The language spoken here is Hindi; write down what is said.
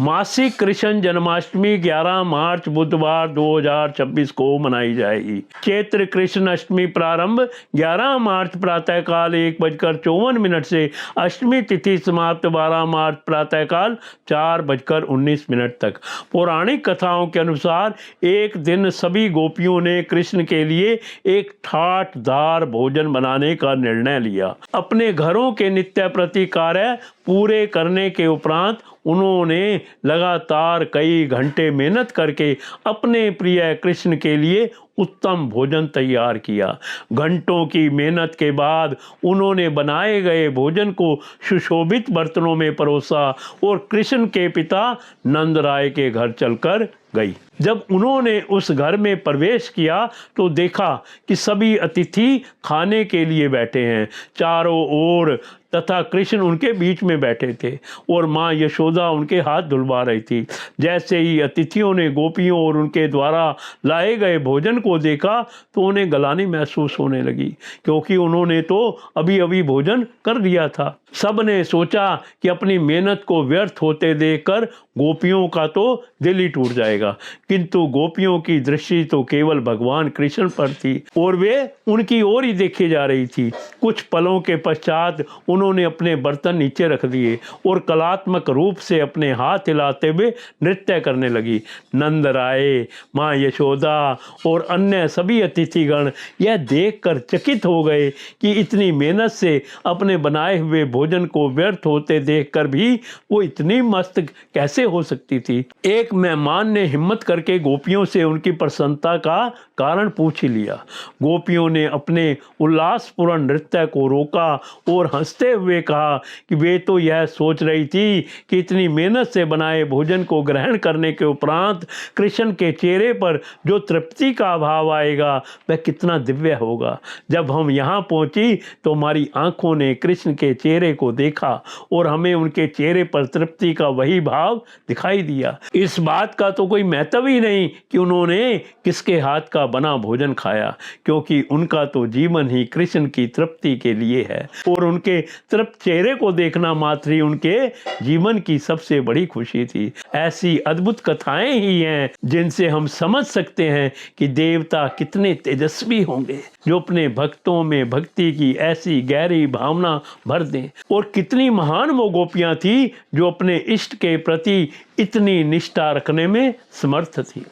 मासिक कृष्ण जन्माष्टमी 11 मार्च बुधवार 2026 को मनाई जाएगी। चैत्र कृष्ण अष्टमी प्रारंभ 11 मार्च प्रातःकाल 1:54 से अष्टमी तिथि समाप्त 12 मार्च प्रातःकाल 4:19 तक। पौराणिक कथाओं के अनुसार एक दिन सभी गोपियों ने कृष्ण के लिए एक ठाठदार भोजन बनाने का निर्णय लिया। अपने घरों के नित्य प्रति कार्य पूरे करने के उपरांत उन्होंने लगातार कई घंटे मेहनत करके अपने प्रिय कृष्ण के लिए उत्तम भोजन तैयार किया। घंटों की मेहनत के बाद उन्होंने बनाए गए भोजन को सुशोभित बर्तनों में परोसा और कृष्ण के पिता नंद राय के घर चलकर गई। जब उन्होंने उस घर में प्रवेश किया तो देखा कि सभी अतिथि खाने के लिए बैठे हैं। चारों ओर तथा कृष्ण उनके बीच में बैठे थे और माँ यशोदा उनके हाथ धुलवा रही थी। जैसे ही अतिथियों ने गोपियों और उनके द्वारा लाए गए भोजन को देखा तो उन्हें गलानी महसूस होने लगी, क्योंकि उन्होंने तो अभी अभी भोजन कर लिया था। सब ने सोचा कि अपनी मेहनत को व्यर्थ होते देखकर गोपियों का तो दिल ही टूट जाएगा, किंतु गोपियों की दृष्टि तो केवल भगवान कृष्ण पर थी और वे उनकी ओर ही देखी जा रही थी। कुछ पलों के पश्चात उन्होंने अपने बर्तन नीचे रख दिए और कलात्मक रूप से अपने हाथ हिलाते हुए नृत्य करने लगी। नंद राय, माँ यशोदा और अन्य सभी अतिथिगण यह देखकर चकित हो गए कि इतनी मेहनत से अपने बनाए हुए भोजन को व्यर्थ होते देखकर भी वो इतनी मस्त कैसे हो सकती थी। एक मेहमान ने हिम्मत करके गोपियों से उनकी प्रसन्नता का कारण पूछ ही लिया। गोपियों ने अपने उल्लासपूर्ण नृत्य को रोका और हंसते हुए कहा कि वे तो यह सोच रही थी कि इतनी मेहनत से बनाए भोजन को ग्रहण करने के उपरांत कृष्ण के चेहरे पर जो तृप्ति का भाव आएगा वह कितना दिव्य होगा। जब हम यहाँ पहुँची तो हमारी आंखों ने कृष्ण के चेहरे को देखा और हमें उनके चेहरे पर तृप्ति का वही भाव दिखाई दिया। इस बात का तो कोई महत्व ही नहीं कि उन्होंने किसके हाथ का बना भोजन खाया, क्योंकि उनका तो जीवन ही कृष्ण की तृप्ति के लिए है और उनके तृप्त चेहरे को देखना मात्र ही उनके जीवन की सबसे बड़ी खुशी थी। ऐसी अद्भुत कथाएं ही हैं जिनसे हम समझ सकते हैं कि देवता कितने तेजस्वी होंगे जो अपने भक्तों में भक्ति की ऐसी गहरी भावना भर दें, और कितनी महान वो गोपियां थी जो अपने इष्ट के प्रति इतनी निष्ठा रखने में समर्थ थी।